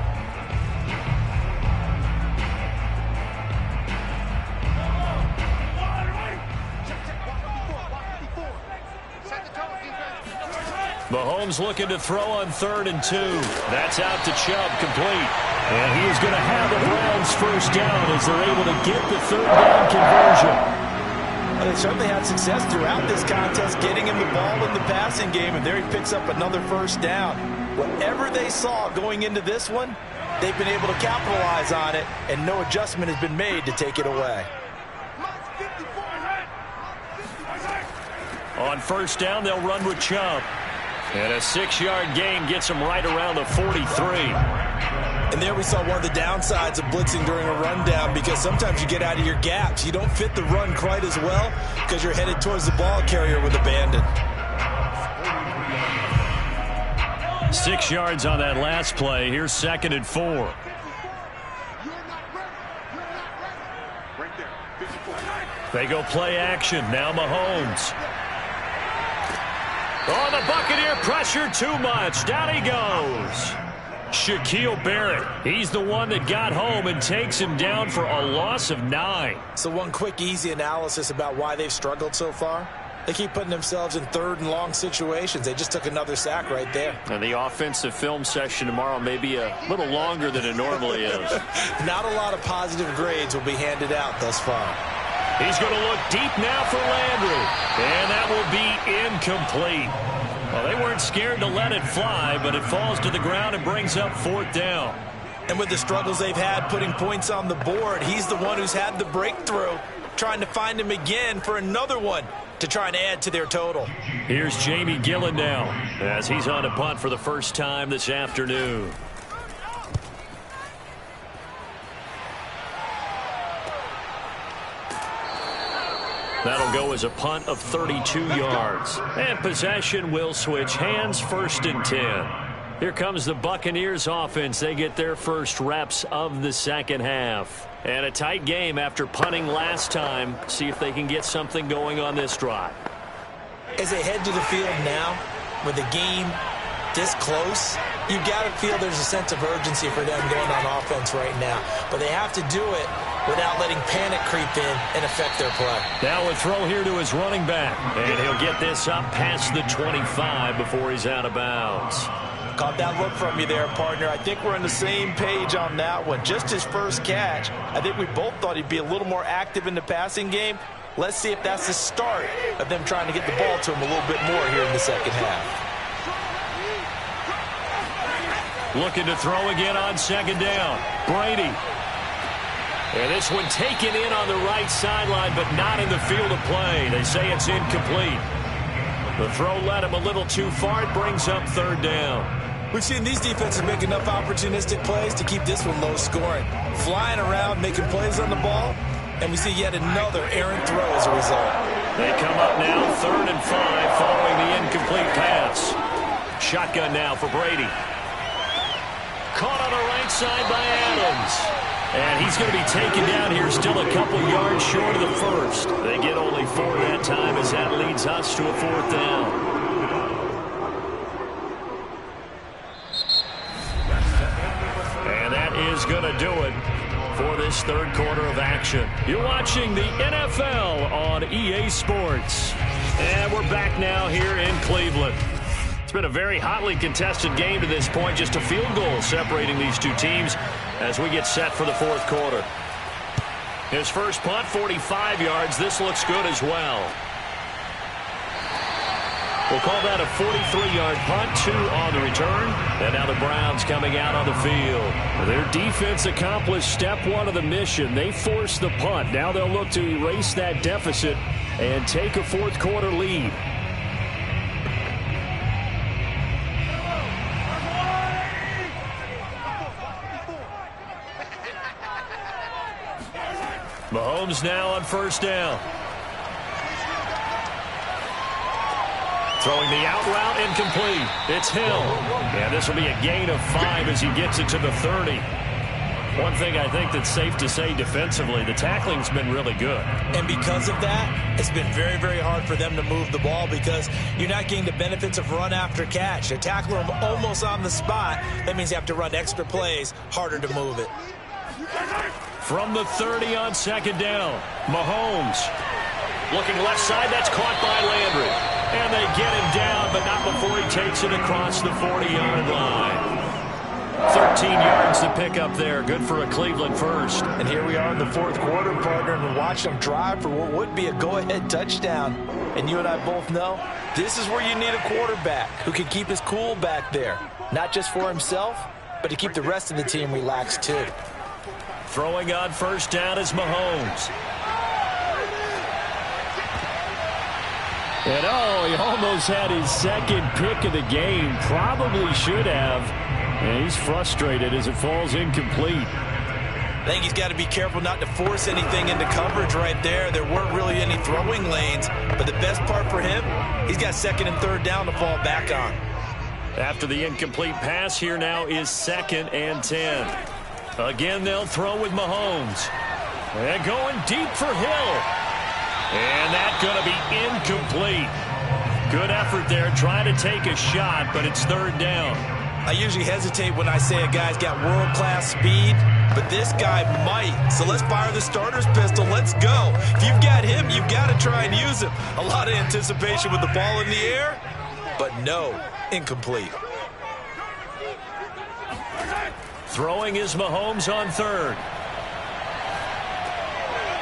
Mahomes looking to throw on 3rd and 2. That's out to Chubb, complete. And he is going to have the Browns' first first down as they're able to get the third down conversion. Well, they certainly had success throughout this contest, getting him the ball in the passing game, and there he picks up another first down. Whatever they saw going into this one, they've been able to capitalize on it, and no adjustment has been made to take it away. On first down, they'll run with Chubb. And a 6-yard gain gets them right around the 43. And there we saw one of the downsides of blitzing during a rundown, because sometimes you get out of your gaps. You don't fit the run quite as well because you're headed towards the ball carrier with abandon. 6 yards on that last play. Here's 2nd and 4. They go play action. Now Mahomes. Oh, the Buccaneer pressure too much. Down he goes. Shaquille Barrett. He's the one that got home and takes him down for a loss of 9. So one quick, easy analysis about why they've struggled so far. They keep putting themselves in 3rd and long situations. They just took another sack right there. And the offensive film session tomorrow may be a little longer than it normally is. Not a lot of positive grades will be handed out thus far. He's going to look deep now for Landry. And that will be incomplete. Well, they weren't scared to let it fly, but it falls to the ground and brings up 4th down. And with the struggles they've had putting points on the board, he's the one who's had the breakthrough, trying to find him again for another one to try and add to their total. Here's Jamie Gillen now as he's on a punt for the first time this afternoon. That'll go as a punt of 32 yards. And possession will switch hands, 1st and 10. Here comes the Buccaneers offense. They get their first reps of the second half. And a tight game after punting last time. See if they can get something going on this drive. As they head to the field now, with the game this close, you've got to feel there's a sense of urgency for them going on offense right now. But they have to do it without letting panic creep in and affect their play. Now a throw here to his running back. And he'll get this up past the 25 before he's out of bounds. Caught that look from you there, partner. I think we're on the same page on that one. Just his first catch. I think we both thought he'd be a little more active in the passing game. Let's see if that's the start of them trying to get the ball to him a little bit more here in the second half. Looking to throw again on 2nd down. Brady. And this one taken in on the right sideline, but not in the field of play. They say it's incomplete. The throw led him a little too far. It brings up 3rd down. We've seen these defenses make enough opportunistic plays to keep this one low scoring. Flying around, making plays on the ball, and we see yet another errant throw as a result. They come up now 3rd and 5 following the incomplete pass. Shotgun now for Brady. Caught on the right side by Adams. And he's going to be taken down here, still a couple yards short of the first. They get only 4 that time as that leads us to a 4th down. And that is going to do it for this 3rd quarter of action. You're watching the NFL on EA Sports. And we're back now here in Cleveland. It's been a very hotly contested game to this point. Just a field goal separating these two teams as we get set for the 4th quarter. His first punt, 45 yards. This looks good as well. We'll call that a 43-yard punt, 2 on the return. And now the Browns coming out on the field. Their defense accomplished step 1 of the mission. They forced the punt. Now they'll look to erase that deficit and take a 4th quarter lead. Mahomes now on 1st down. Throwing the out route, incomplete. It's Hill. And this will be a gain of 5 as he gets it to the 30. One thing I think that's safe to say defensively, the tackling's been really good. And because of that, it's been very, very hard for them to move the ball because you're not getting the benefits of run after catch. They tackle them almost on the spot. That means you have to run extra plays, harder to move it. From the 30 on 2nd down, Mahomes. Looking left side, that's caught by Landry. And they get him down, but not before he takes it across the 40-yard line. 13 yards to pick up there. Good for a Cleveland first. And here we are in the fourth quarter, partner, and we're watching them drive for what would be a go-ahead touchdown. And you and I both know this is where you need a quarterback who can keep his cool back there. Not just for himself, but to keep the rest of the team relaxed too. Throwing on first down is Mahomes. And he almost had his second pick of the game. Probably should have. And he's frustrated as it falls incomplete. I think he's got to be careful not to force anything into coverage right there. There weren't really any throwing lanes. But the best part for him, he's got second and third down to fall back on. After the incomplete pass, here now is 2nd and 10. Again, they'll throw with Mahomes. And going deep for Hill. And that's going to be incomplete. Good effort there, trying to take a shot, but it's third down. I usually hesitate when I say a guy's got world-class speed, but this guy might. So let's fire the starter's pistol. Let's go. If you've got him, you've got to try and use him. A lot of anticipation with the ball in the air, but no, incomplete. Throwing is Mahomes on third.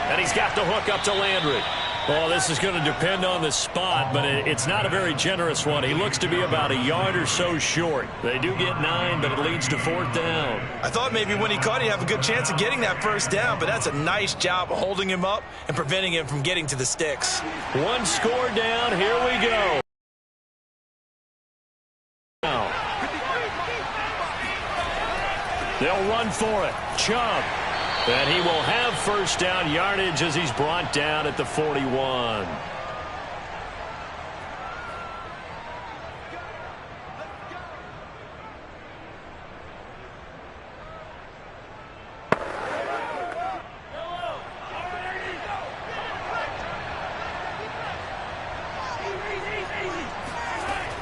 And he's got the hook up to Landry. Well, this is going to depend on the spot, but it's not a very generous one. He looks to be about a yard or so short. They do get 9, but it leads to 4th down. I thought maybe when he caught, he'd have a good chance of getting that first down, but that's a nice job of holding him up and preventing him from getting to the sticks. One score down. Here we go. They'll run for it. Chubb. And he will have first down yardage as he's brought down at the 41.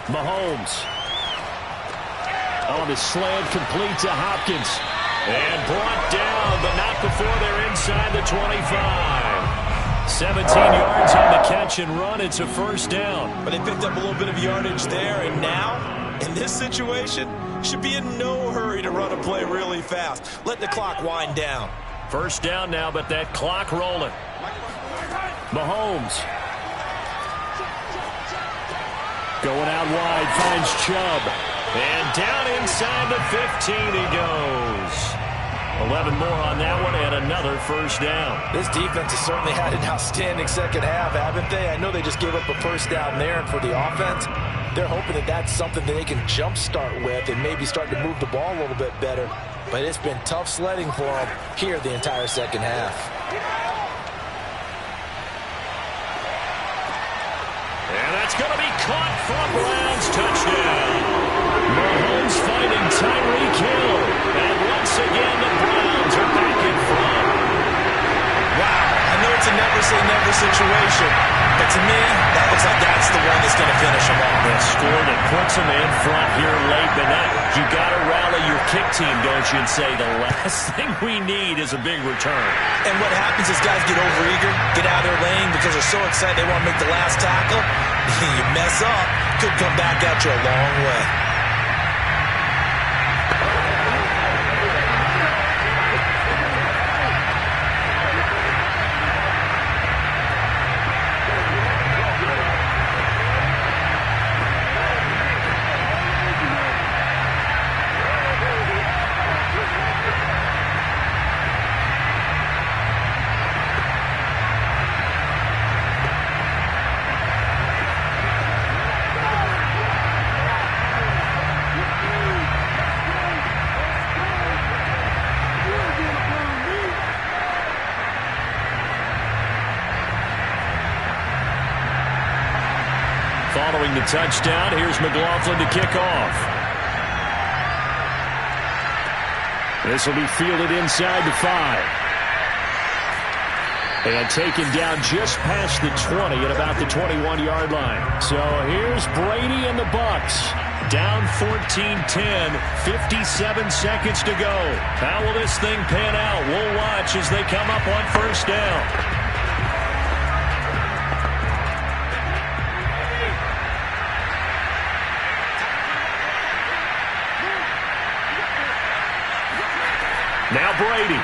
Mahomes. On the slant, complete to Hopkins. And brought down, but not before they're inside the 25. 17 yards on the catch and run. It's a first down. But they picked up a little bit of yardage there, and now, in this situation, should be in no hurry to run a play really fast. Let the clock wind down. First down now, but that clock rolling. Mahomes. Going out wide, finds Chubb. And down inside the 15 he goes. 11 more on that one and another first down. This defense has certainly had an outstanding second half, haven't they? I know they just gave up a first down there, and for the offense, they're hoping that that's something that they can jumpstart with and maybe start to move the ball a little bit better. But it's been tough sledding for them here the entire second half. And that's going to be caught for a Browns touchdown. Mahomes finding Tyreek Hill. And once again, the Browns are back in front. Wow, I know it's a never-say-never situation, but to me, that looks like that's the one that's going to finish them off. They scored and puts them in front here late, but you got to rally your kick team, don't you, and say the last thing we need is a big return. And what happens is guys get overeager, get out of their lane because they're so excited they want to make the last tackle. You mess up, could come back at you a long way. Following the touchdown, here's McLaughlin to kick off. This will be fielded inside the 5. And taken down just past the 20 at about the 21-yard line. So here's Brady and the Bucks. Down 14-10, 57 seconds to go. How will this thing pan out? We'll watch as they come up on first down. Now Brady.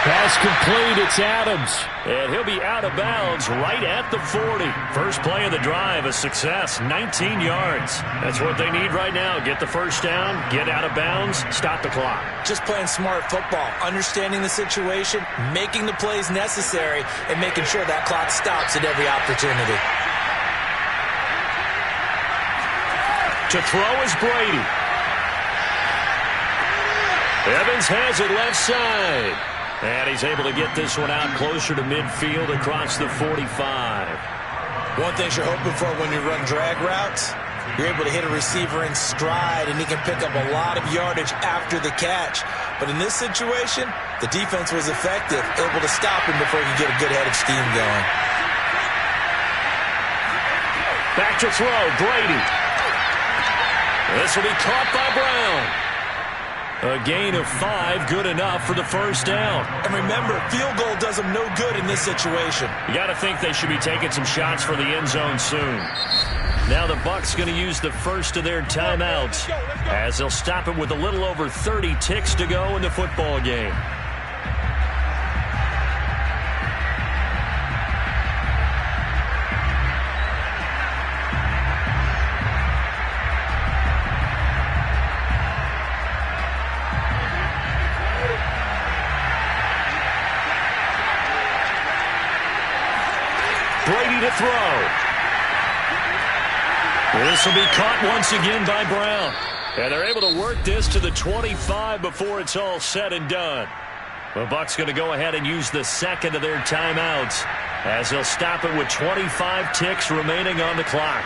Pass complete. It's Adams. And he'll be out of bounds right at the 40. First play of the drive, a success, 19 yards. That's what they need right now. Get the first down, get out of bounds, stop the clock. Just playing smart football, understanding the situation, making the plays necessary, and making sure that clock stops at every opportunity. To throw is Brady. Evans has it left side. And he's able to get this one out closer to midfield across the 45. One thing you're hoping for when you run drag routes, you're able to hit a receiver in stride, and he can pick up a lot of yardage after the catch. But in this situation, the defense was effective, able to stop him before he could get a good head of steam going. Back to throw, Brady. This will be caught by Brown. A gain of 5, good enough for the first down. And remember, field goal does them no good in this situation. You got to think they should be taking some shots for the end zone soon. Now the Bucs going to use the first of their timeouts as they'll stop it with a little over 30 ticks to go in the football game. Brady to throw. This will be caught once again by Brown. And they're able to work this to the 25 before it's all said and done. The Bucs going to go ahead and use the second of their timeouts as they'll stop it with 25 ticks remaining on the clock.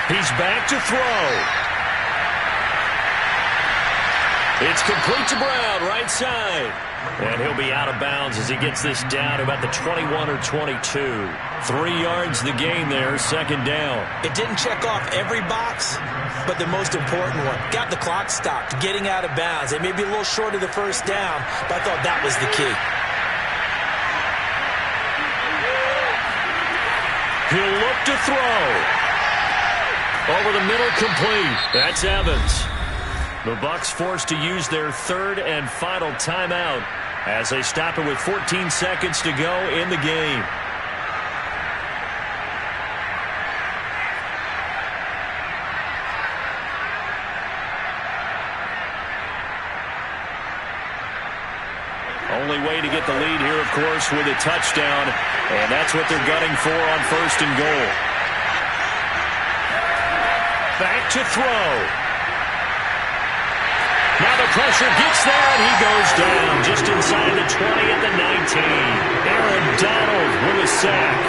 He's back to throw. It's complete to Brown, right side. And he'll be out of bounds as he gets this down to about the 21 or 22. 3 yards the gain there, second down. It didn't check off every box, but the most important one. Got the clock stopped, getting out of bounds. It may be a little short of the first down, but I thought that was the key. He'll look to throw. Over the middle, complete. That's Evans. The Bucs forced to use their third and final timeout as they stop it with 14 seconds to go in the game. Only way to get the lead here, of course, with a touchdown, and that's what they're gunning for on first and goal. Back to throw. Now the pressure gets there, and he goes down just inside the 20 at the 19. Aaron Donald with a sack.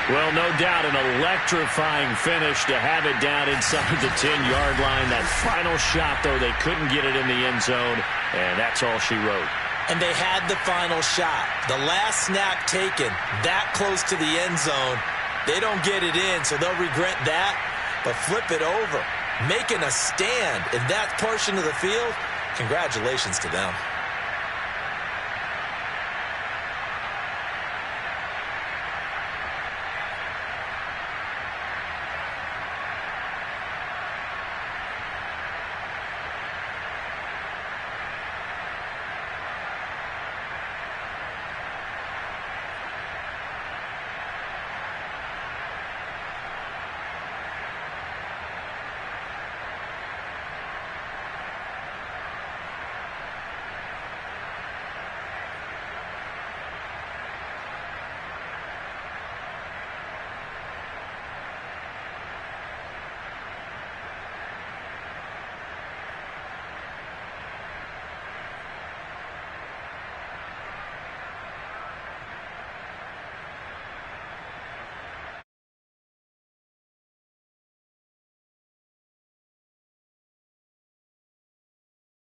Well, no doubt an electrifying finish to have it down inside the 10-yard line. That final shot, though, they couldn't get it in the end zone, and that's all she wrote. And they had the final shot. The last snap taken that close to the end zone. They don't get it in, so they'll regret that. But flip it over, making a stand in that portion of the field, congratulations to them.